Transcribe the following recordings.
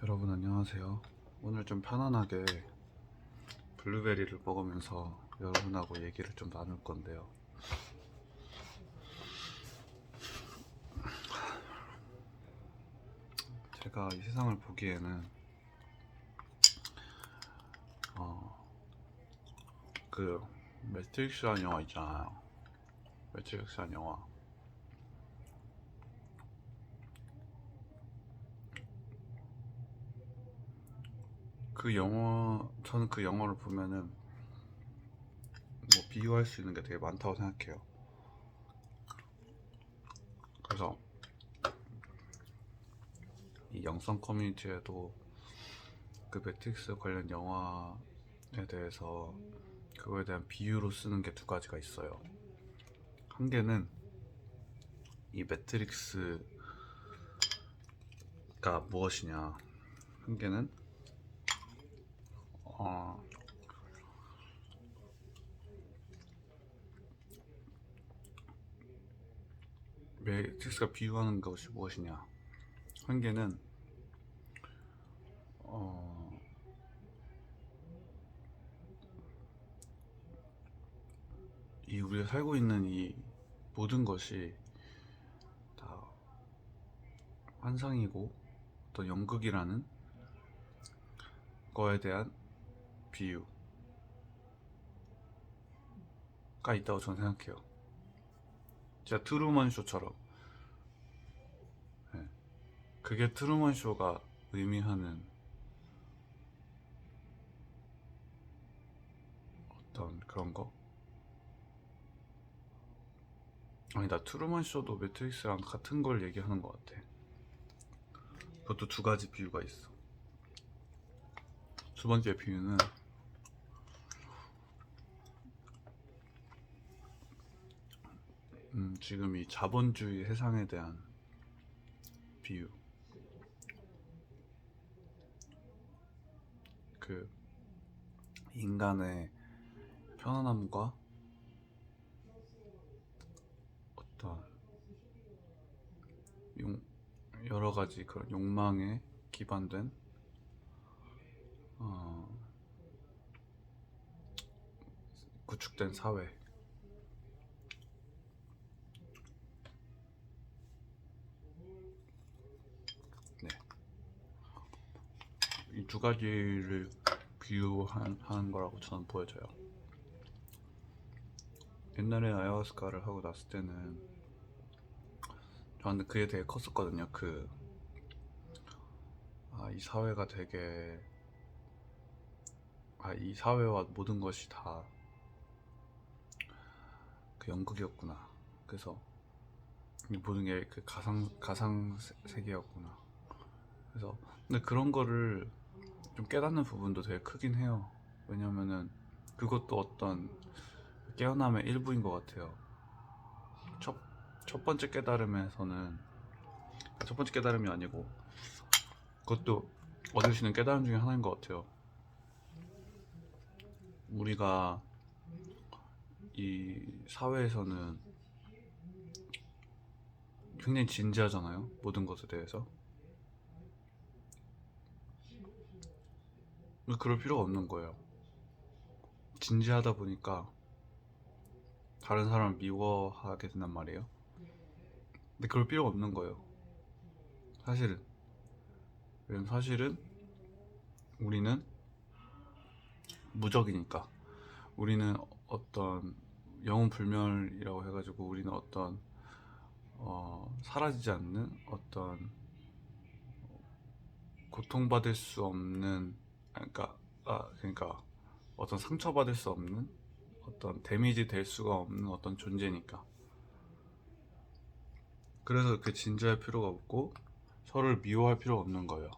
여러분 안녕하세요. 오늘 좀 편안하게 블루베리를 먹으면서 여러분하고 얘기를 좀 나눌 건데요. 제가 이 세상을 보기에는 그 매트릭스라는 영화 있잖아요. 매트릭스라는 영화. 저는 그 영화를 보면은 뭐 비유할 수 있는 게 되게 많다고 생각해요. 그래서 이 영성 커뮤니티에도 그 매트릭스 관련 영화에 대해서 그거에 대한 비유로 쓰는 게 두 가지가 있어요. 한 개는 이 매트릭스가 무엇이냐, 한 개는 어, 매트릭스가 비유하는 것이 무엇이냐, 한 개는 어, 이 우리가 살고 있는 이 모든 것이 다 환상이고 또 연극이라는 거에 대한 비유가 있다고 저는 생각해요. 진짜 트루먼 쇼처럼. 네. 그게 트루먼 쇼가 의미하는 어떤 그런 거. 아니다, 트루먼 쇼도 매트릭스랑 같은 걸 얘기하는 것 같아. 그것도 두 가지 비유가 있어. 두 번째 비유는 지금 이 자본주의 세상에 대한 비유. 그 인간의 편안함과 어떤 여러 가지 그런 욕망에 기반된 어, 구축된 사회. 네. 이 두 가지를 비유하는 거라고 저는 보여져요. 옛날에 아야huasca를 하고 났을 때는 저한테 그게 되게 컸었거든요. 이 사회가 되게, 이 사회와 모든 것이 다 그 연극이었구나. 그래서 이 모든 게 그 가상 세계였구나. 그래서 근데 그런 거를 좀 깨닫는 부분도 되게 크긴 해요. 왜냐면은 그것도 어떤 깨어남의 일부인 것 같아요. 첫, 첫 번째 깨달음에서는, 첫 번째 깨달음이 아니고 그것도 얻을 수 있는 깨달음 중에 하나인 것 같아요. 우리가 이 사회에서는 굉장히 진지하잖아요, 모든 것에 대해서. 그럴 필요가 없는 거예요. 진지하다 보니까 다른 사람을 미워하게 된단 말이에요. 근데 그럴 필요가 없는 거예요, 사실은. 왜냐면 사실은 우리는 무적이니까. 우리는 어떤 영혼 불멸이라고 해가지고 우리는 어떤 사라지지 않는 어떤 고통받을 수 없는, 그러니까 어떤 상처받을 수 없는, 어떤 데미지 될 수가 없는 어떤 존재니까. 그래서 그렇게 진지할 필요가 없고 서로를 미워할 필요가 없는 거예요.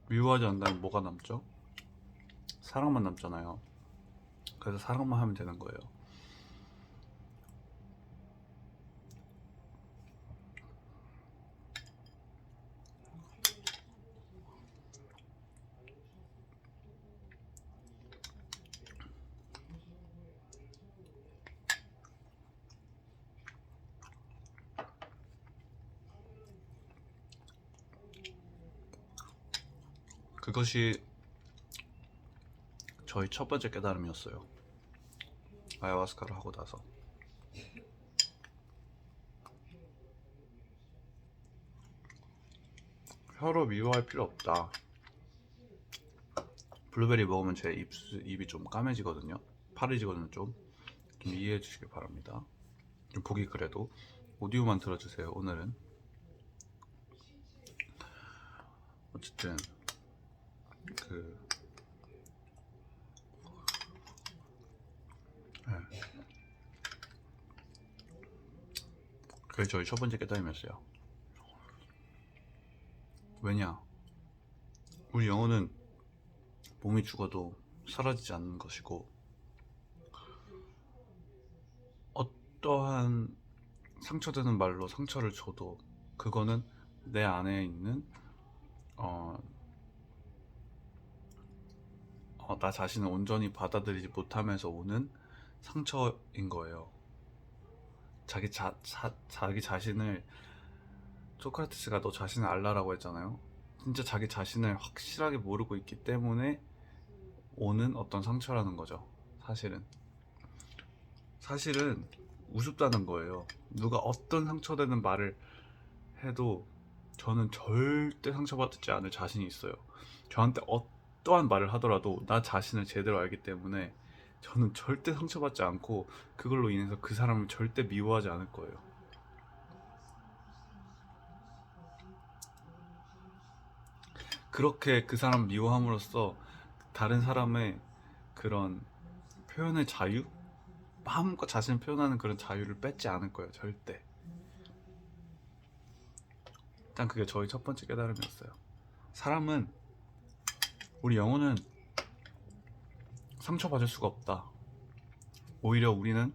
미워하지 않는다면 뭐가 남죠? 사랑만 남잖아요. 그래서 사랑만 하면 되는 거예요. 그것이 저희 첫 번째 깨달음이었어요. 아야와스카를 하고 나서. 혀로 미워할 필요 없다. 블루베리 먹으면 제 입이 좀 까매지거든요. 파래지거든요. 좀 이해해 주시길 바랍니다. 좀 보기 그래도 오디오만 들어주세요. 오늘은 어쨌든 그게 저희 첫 번째 깨달음이었어요. 왜냐? 우리 영혼은 몸이 죽어도 사라지지 않는 것이고, 어떠한 상처되는 말로 상처를 줘도 그거는 내 안에 있는 나 자신을 온전히 받아들이지 못하면서 오는 상처인 거예요. 자기 자신을, 소크라테스가 너 자신을 알라라고 했잖아요. 진짜 자기 자신을 확실하게 모르고 있기 때문에 오는 어떤 상처라는 거죠. 사실은 우습다는 거예요. 누가 어떤 상처되는 말을 해도 저는 절대 상처받지 않을 자신이 있어요. 저한테 어떠한 말을 하더라도 나 자신을 제대로 알기 때문에 저는 절대 상처받지 않고 그걸로 인해서 그 사람을 절대 미워하지 않을 거예요. 그렇게 그 사람 미워함으로써 다른 사람의 그런 표현의 자유? 마음껏 자신을 표현하는 그런 자유를 뺏지 않을 거예요. 절대. 일단 그게 저희 첫 번째 깨달음이었어요. 우리 영혼은 상처받을 수가 없다. 오히려 우리는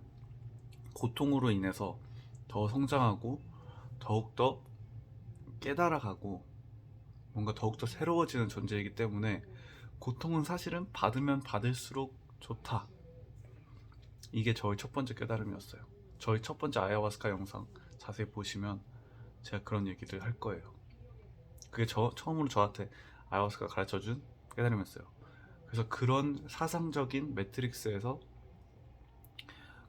고통으로 인해서 더 성장하고 더욱더 깨달아가고 뭔가 더욱더 새로워지는 존재이기 때문에 고통은 사실은 받으면 받을수록 좋다. 이게 저희 첫 번째 깨달음이었어요. 저희 첫 번째 아야와스카 영상 자세히 보시면 제가 그런 얘기를 할 거예요. 그게 처음으로 저한테 아야와스카가 가르쳐준 깨달음이었어요. 그래서 그런 사상적인 매트릭스에서,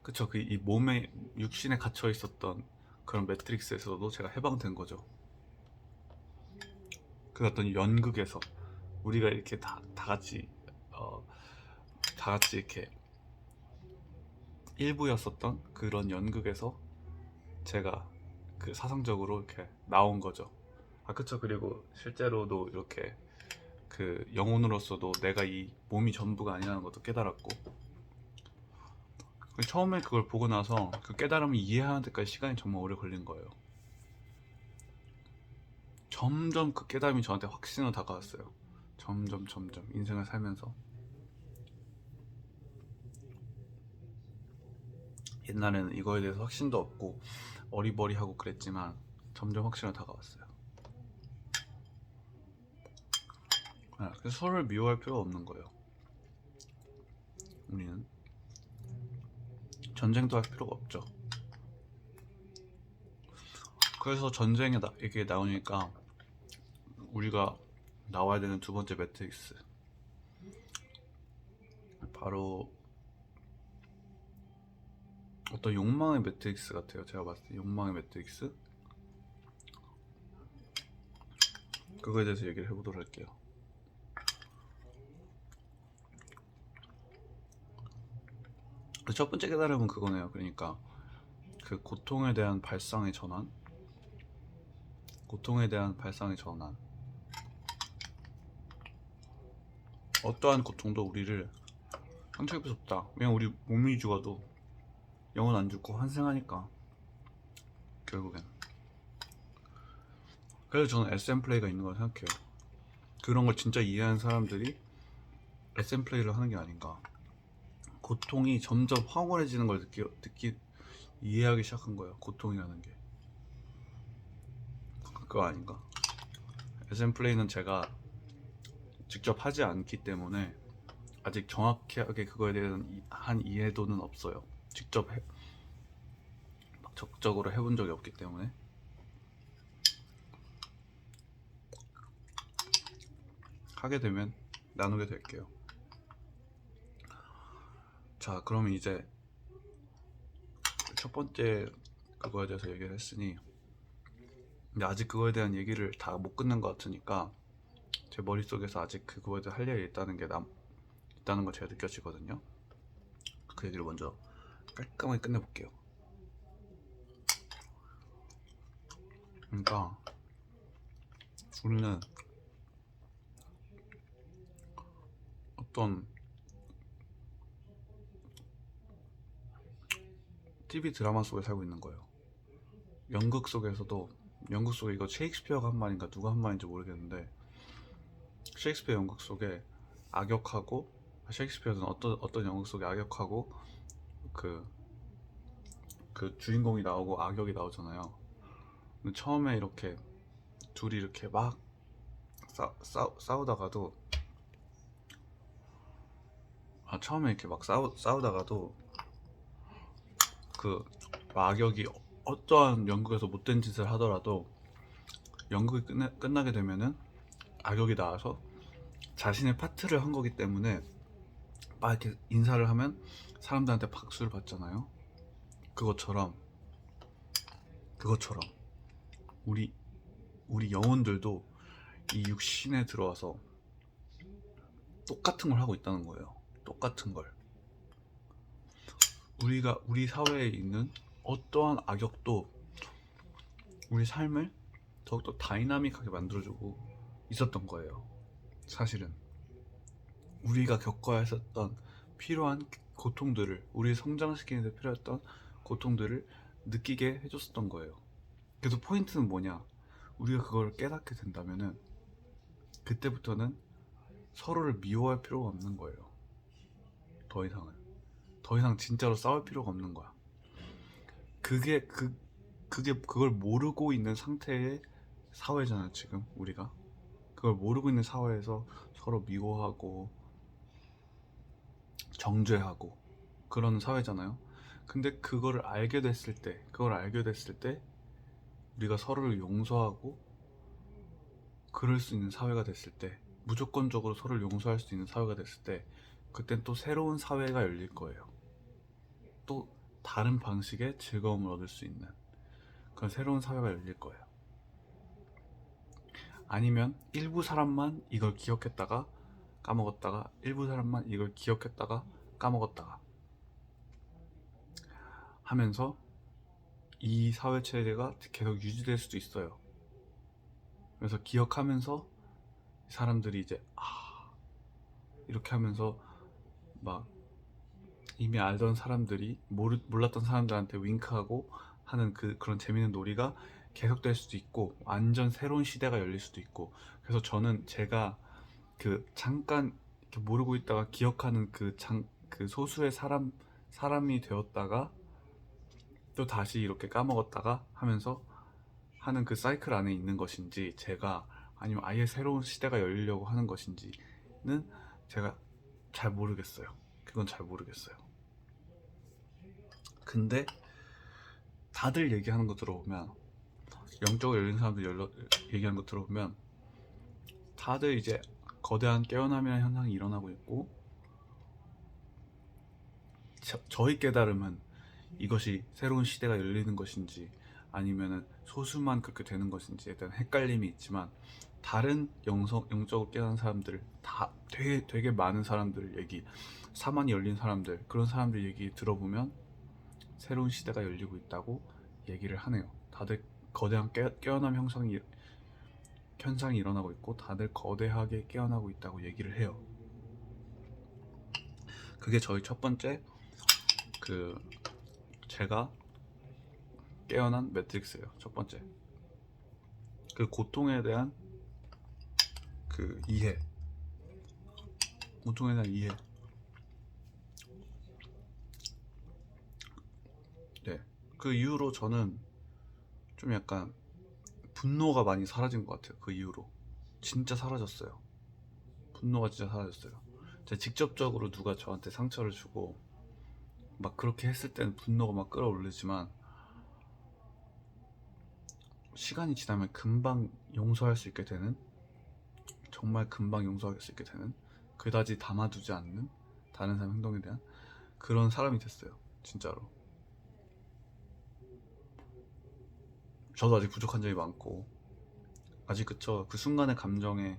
그쵸, 이 몸에 육신에 갇혀 있었던 그런 매트릭스에서도 제가 해방된 거죠. 그 어떤 연극에서 우리가 이렇게 다 같이 이렇게 일부였었던 그런 연극에서 제가 그 사상적으로 이렇게 나온 거죠. 그쵸. 그리고 실제로도 이렇게 그 영혼으로서도 내가 이 몸이 전부가 아니라는 것도 깨달았고, 처음에 그걸 보고 나서 그 깨달음을 이해하는 데까지 시간이 정말 오래 걸린 거예요. 점점 그 깨달음이 저한테 확신으로 다가왔어요. 점점 인생을 살면서. 옛날에는 이거에 대해서 확신도 없고 어리버리하고 그랬지만 점점 확신으로 다가왔어요. 그래서 서로를 미워할 필요가 없는 거예요. 우리는 전쟁도 할 필요가 없죠. 그래서 전쟁에 이게 나오니까 우리가 나와야 되는 두 번째 매트릭스, 바로 어떤 욕망의 매트릭스 같아요. 제가 봤을 때 욕망의 매트릭스, 그거에 대해서 얘기를 해보도록 할게요. 첫 번째 깨달음은 그거네요. 그러니까 그 고통에 대한 발상의 전환, 어떠한 고통도 우리를 상처 입을 수 없다. 그냥 우리 몸이 죽어도 영혼 안 죽고 환생하니까, 결국엔. 그래서 저는 SM 플레이가 있는 걸 생각해요. 그런 걸 진짜 이해하는 사람들이 SM 플레이를 하는 게 아닌가. 고통이 점점 황홀해지는 걸 이해하기 시작한 거예요. 고통이라는 게. 그거 아닌가. SM 플레이는 제가 직접 하지 않기 때문에 아직 정확하게 그거에 대한 이해도는 없어요. 직접 막 적극적으로 해본 적이 없기 때문에. 하게 되면 나누게 될게요. 자, 그러면 이제 첫 번째 그거에 대해서 얘기를 했으니, 근데 아직 그거에 대한 얘기를 다 못 끝낸 것 같으니까 제 머릿속에서 아직 그거에 대해 할 얘기 있다는 게 있다는 거 제가 느껴지거든요. 그 얘기를 먼저 깔끔하게 끝내볼게요. 그러니까 우리는 어떤 TV 드라마 속에 살고 있는 거예요. 연극 속에서도, 연극 속에 이거 셰익스피어가 한 말인가 누가 한 말인지 모르겠는데, 셰익스피어 연극 속에 악역하고, 셰익스피어는 어떤 연극 속에 악역하고 그 주인공이 나오고 악역이 나오잖아요. 근데 처음에 이렇게 둘이 이렇게 막 싸우다가도, 처음에 이렇게 막 싸우다가도 그 악역이 어떠한 연극에서 못된 짓을 하더라도 연극이 끝나게 되면은 악역이 나와서 자신의 파트를 한 거기 때문에 막 이렇게 인사를 하면 사람들한테 박수를 받잖아요. 그것처럼 우리 영혼들도 이 육신에 들어와서 똑같은 걸 하고 있다는 거예요. 똑같은 걸. 우리 사회에 있는 어떠한 악역도 우리 삶을 더욱더 다이나믹하게 만들어주고 있었던 거예요. 사실은 우리가 겪어야 했었던 필요한 고통들을, 우리 성장시키는 데 필요했던 고통들을 느끼게 해줬었던 거예요. 그래서 포인트는 뭐냐, 우리가 그걸 깨닫게 된다면은 그때부터는 서로를 미워할 필요가 없는 거예요. 더 이상 진짜로 싸울 필요가 없는 거야. 그걸 모르고 있는 상태의 사회잖아요, 지금 우리가. 그걸 모르고 있는 사회에서 서로 미워하고 정죄하고 그런 사회잖아요. 근데 그걸 알게 됐을 때 우리가 서로를 용서하고 그럴 수 있는 사회가 됐을 때, 무조건적으로 서로를 용서할 수 있는 사회가 됐을 때, 그땐 또 새로운 사회가 열릴 거예요. 또 다른 방식의 즐거움을 얻을 수 있는 그런 새로운 사회가 열릴 거예요. 아니면 일부 사람만 이걸 기억했다가 까먹었다가, 일부 사람만 이걸 기억했다가 까먹었다가 하면서 이 사회 체제가 계속 유지될 수도 있어요. 그래서 기억하면서 사람들이 이제 이렇게 하면서 막 이미 알던 사람들이 몰랐던 사람들한테 윙크하고 하는 그런 재밌는 놀이가 계속될 수도 있고, 완전 새로운 시대가 열릴 수도 있고. 그래서 저는 제가 잠깐 이렇게 모르고 있다가 기억하는 그 소수의 사람이 되었다가 또 다시 이렇게 까먹었다가 하면서 하는 그 사이클 안에 있는 것인지, 아니면 아예 새로운 시대가 열리려고 하는 것인지는 제가 잘 모르겠어요. 그건 잘 모르겠어요. 근데 다들 얘기하는 거 들어보면, 영적으로 열린 사람들 얘기하는 거 들어보면, 다들 이제 거대한 깨어남이라는 현상이 일어나고 있고, 저희 깨달음은 이것이 새로운 시대가 열리는 것인지 아니면은 소수만 그렇게 되는 것인지에 대한 헷갈림이 있지만, 다른 영적으로 깨어난 사람들, 다 되게 많은 사람들 얘기, 사만이 열린 사람들, 그런 사람들 얘기 들어보면 새로운 시대가 열리고 있다고 얘기를 하네요. 다들 거대한 깨어남 현상이 일어나고 있고, 다들 거대하게 깨어나고 있다고 얘기를 해요. 그게 저희 첫 번째 제가 깨어난 매트릭스예요. 첫 번째, 고통에 대한 이해. 고통에 대한 이해. 네. 그 이후로 저는 좀 약간 분노가 많이 사라진 것 같아요. 그 이후로 진짜 사라졌어요. 분노가 진짜 사라졌어요. 제가 직접적으로 누가 저한테 상처를 주고 막 그렇게 했을 때는 분노가 막 끌어오르지만, 시간이 지나면 금방 용서할 수 있게 되는 정말 금방 용서할 수 있게 되는, 그다지 담아두지 않는 다른 사람 행동에 대한 그런 사람이 됐어요. 진짜로. 저도 아직 부족한 점이 많고, 아직 그쵸, 그 순간의 감정에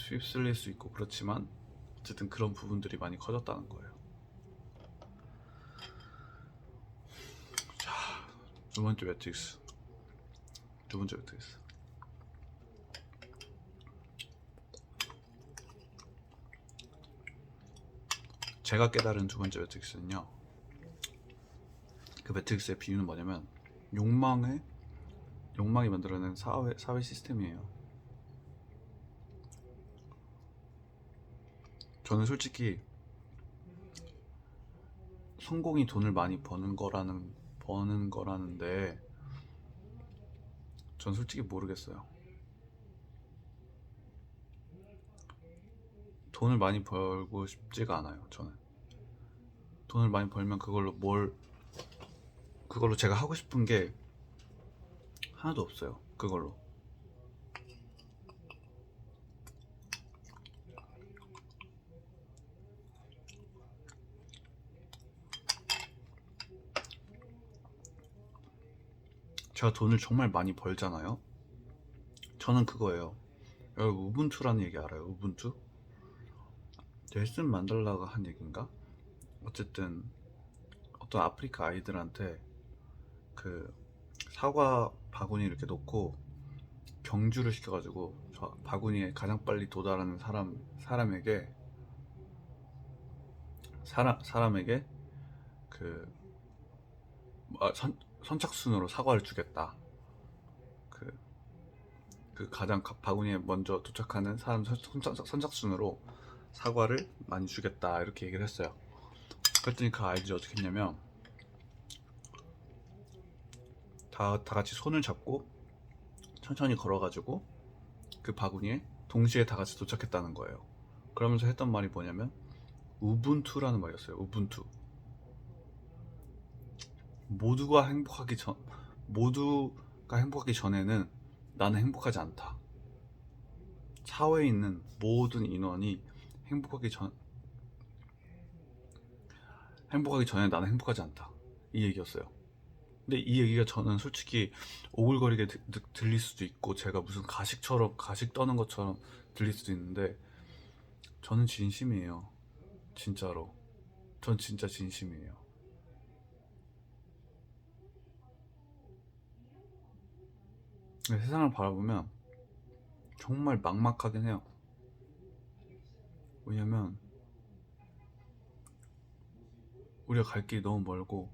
휩쓸릴 수 있고 그렇지만 어쨌든 그런 부분들이 많이 커졌다는 거예요. 자, 두 번째 매트릭스. 제가 깨달은 두 번째 매트릭스는요, 그 매트릭스의 비유는 뭐냐면 욕망이 만들어낸 사회 시스템이에요. 저는 솔직히 성공이 돈을 많이 버는 거라는데 전 솔직히 모르겠어요. 돈을 많이 벌고 싶지가 않아요. 저는 돈을 많이 벌면 그걸로 제가 하고 싶은 게 하나도 없어요. 그걸로. 제가 돈을 정말 많이 벌잖아요. 저는 그거예요. 여러분, 우분투라는 얘기 알아요? 우분투? 넬슨 만델라가 한 얘기인가? 어쨌든 어떤 아프리카 아이들한테 그 사과 바구니 이렇게 놓고 경주를 시켜가지고 저 바구니에 가장 빨리 도달하는 사람에게 그 선착순으로 사과를 주겠다. 그, 그 가장 바구니에 먼저 도착하는 사람 선착순으로 사과를 많이 주겠다, 이렇게 얘기를 했어요. 그랬더니 그 아이들이 어떻게 했냐면 다 같이 손을 잡고 천천히 걸어가지고 그 바구니에 동시에 다 같이 도착했다는 거예요. 그러면서 했던 말이 뭐냐면 우분투라는 말이었어요. 우분투. 모두가 행복하기 전에는 나는 행복하지 않다. 사회에 있는 모든 인원이 행복하기 전에 나는 행복하지 않다, 이 얘기였어요. 근데 이 얘기가 저는 솔직히 오글거리게 들릴 수도 있고 제가 무슨 가식 떠는 것처럼 들릴 수도 있는데 저는 진심이에요. 진짜로. 전 진짜 진심이에요. 세상을 바라보면 정말 막막하긴 해요. 왜냐면 우리가 갈 길이 너무 멀고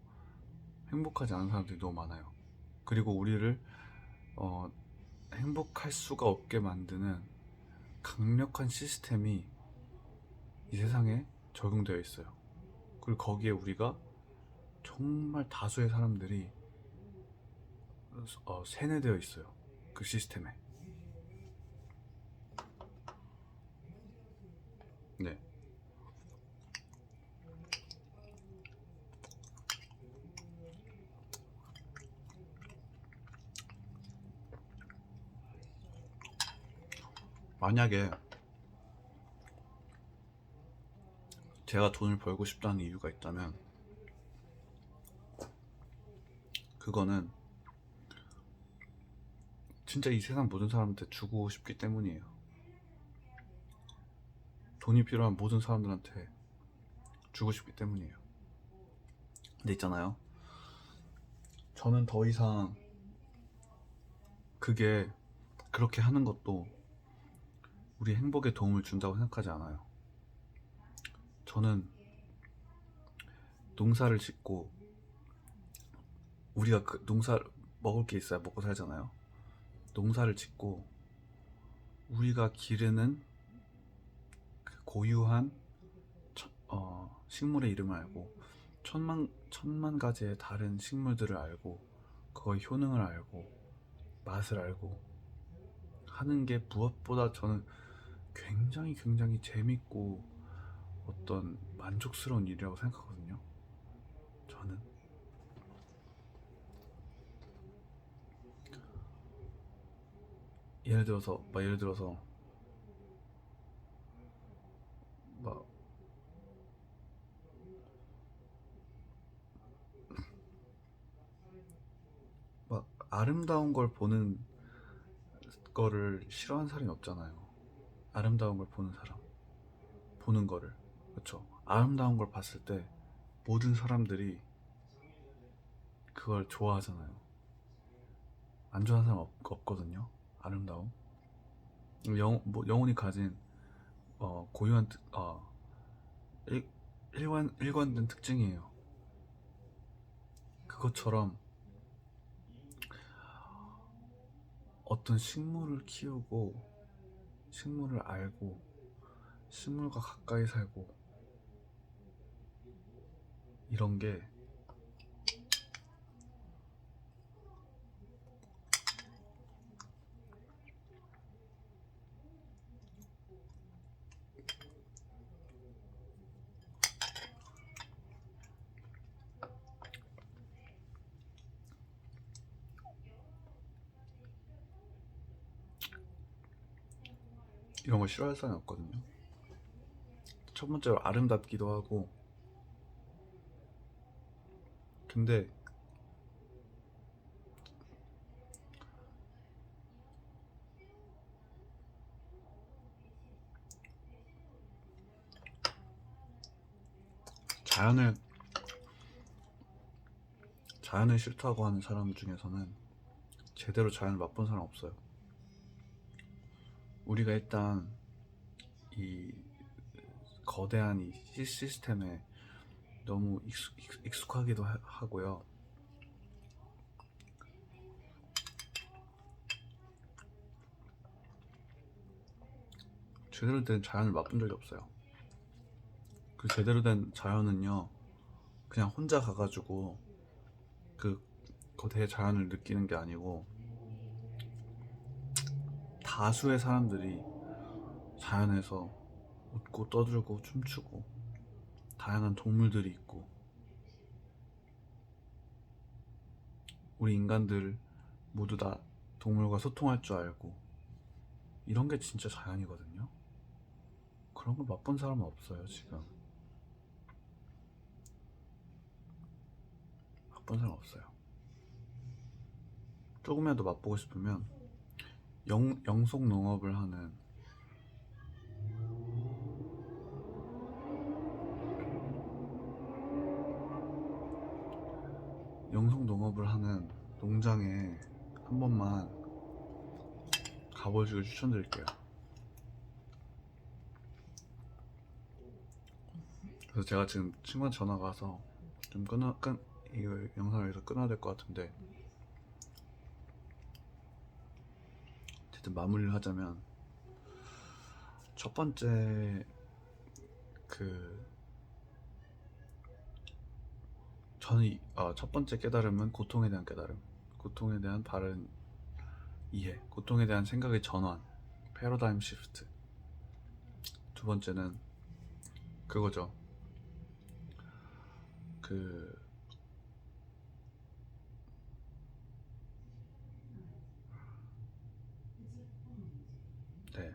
행복하지 않은 사람들이 너무 많아요. 그리고 우리를 행복할 수가 없게 만드는 강력한 시스템이 이 세상에 적용되어 있어요. 그리고 거기에 우리가 정말 다수의 사람들이 세뇌되어 있어요. 그 시스템에. 네. 만약에 제가 돈을 벌고 싶다는 이유가 있다면 그거는 진짜 이 세상 모든 사람한테 주고 싶기 때문이에요. 돈이 필요한 모든 사람들한테 주고 싶기 때문이에요. 근데 있잖아요, 저는 더 이상 그게 그렇게 하는 것도 우리 행복에 도움을 준다고 생각하지 않아요. 저는 농사를 짓고 우리가 그 먹을 게 있어야 먹고 살잖아요. 농사를 짓고 우리가 기르는 그 고유한 식물의 이름을 알고 천만 가지의 다른 식물들을 알고 그거의 효능을 알고 맛을 알고 하는 게 무엇보다 저는 굉장히 굉장히 재밌고 어떤 만족스러운 일이라고 생각하거든요. 저는 예를 들어서 아름다운 걸 보는 거를 싫어하는 사람이 없잖아요. 아름다운 걸 보는 사람, 보는 거를. 그쵸? 아름다운 걸 봤을 때 모든 사람들이 그걸 좋아하잖아요. 안 좋아하는 사람 없거든요. 아름다움. 영혼이 가진 고유한 일, 일관된 특징이에요. 그것처럼 어떤 식물을 키우고 식물을 알고 식물과 가까이 살고 이런 게 이런 걸 싫어할 사람이 없거든요. 첫 번째로 아름답기도 하고, 근데 자연을 싫다고 하는 사람 중에서는 제대로 자연을 맛본 사람 없어요. 우리가 일단 이 거대한 이 시스템에 너무 익숙하기도 하고요. 제대로 된 자연을 맛본 적이 없어요. 그 제대로 된 자연은요, 그냥 혼자 가가지고 그 거대의 자연을 느끼는 게 아니고 다수의 사람들이 자연에서 웃고 떠들고 춤추고 다양한 동물들이 있고 우리 인간들 모두 다 동물과 소통할 줄 알고 이런 게 진짜 자연이거든요. 그런 걸 맛본 사람은 없어요. 지금 맛본 사람 없어요. 조금이라도 맛보고 싶으면 영속 농업을 하는 농장에 한 번만 가보시길 추천드릴게요. 그래서 제가 지금 친구한테 전화가 와서 좀 이거 영상을 여기서 끊어야 될 것 같은데, 어쨌든 마무리를 하자면 첫 번째 첫 번째 깨달음은 고통에 대한 깨달음, 고통에 대한 바른 이해, 고통에 대한 생각의 전환, 패러다임 시프트. 두 번째는 그거죠. 네.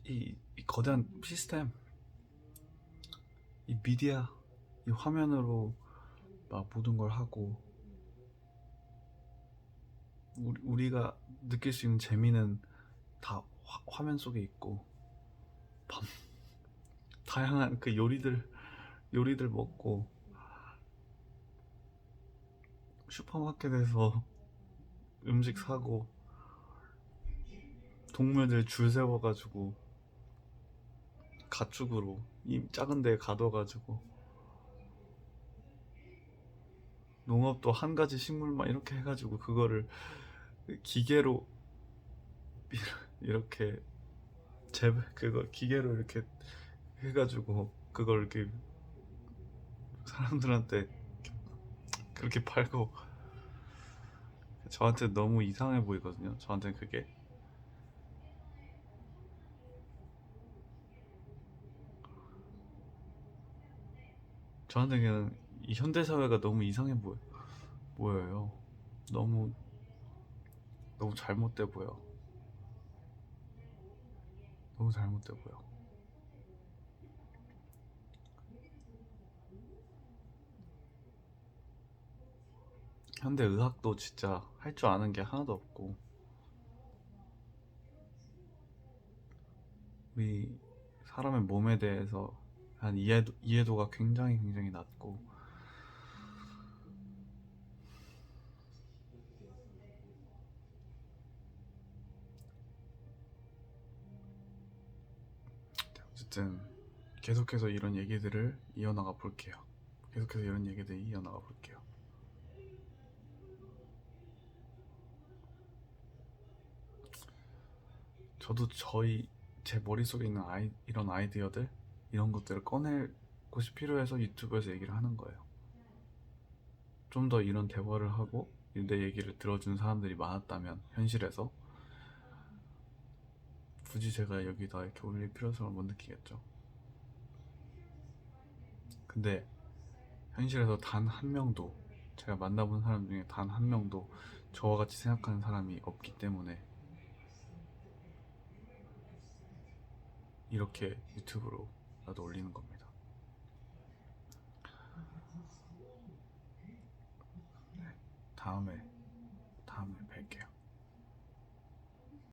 이 거대한 시스템, 이 미디어, 이 화면으로 막 모든 걸 하고 우리가 느낄 수 있는 재미는 다 화면 속에 있고 다양한 그 요리들 먹고 슈퍼마켓에서 음식 사고 동물들 줄 세워가지고 가축으로 이 작은 데에 가둬가지고 농업도 한 가지 식물만 이렇게 해가지고 그거를 기계로 이렇게 그거 기계로 이렇게 해가지고 그걸 이렇게 사람들한테 그렇게 팔고, 저한테 너무 이상해 보이거든요. 저한테는 그게 저한테 그냥 이 현대 사회가 너무 이상해 보여요. 너무 잘못돼 보여. 너무 잘못돼 보여. 현대 의학도 진짜 할 줄 아는 게 하나도 없고, 우리 사람의 몸에 대해서 한 이해도가 굉장히 낮고, 어쨌든 계속해서 이런 얘기들을 이어나가 볼게요. 계속해서 이런 얘기들 이어나가 볼게요. 저도 제 머릿속에 있는 이런 아이디어들, 이런 것들을 꺼낼 곳이 필요해서 유튜브에서 얘기를 하는 거예요. 좀 더 이런 대화를 하고 내 얘기를 들어주는 사람들이 많았다면 현실에서, 굳이 제가 여기다 이렇게 올릴 필요성을 못 느끼겠죠. 근데 현실에서 단 한 명도, 제가 만나본 사람 중에 단 한 명도 저와 같이 생각하는 사람이 없기 때문에 이렇게 유튜브로라도 올리는 겁니다. 다음에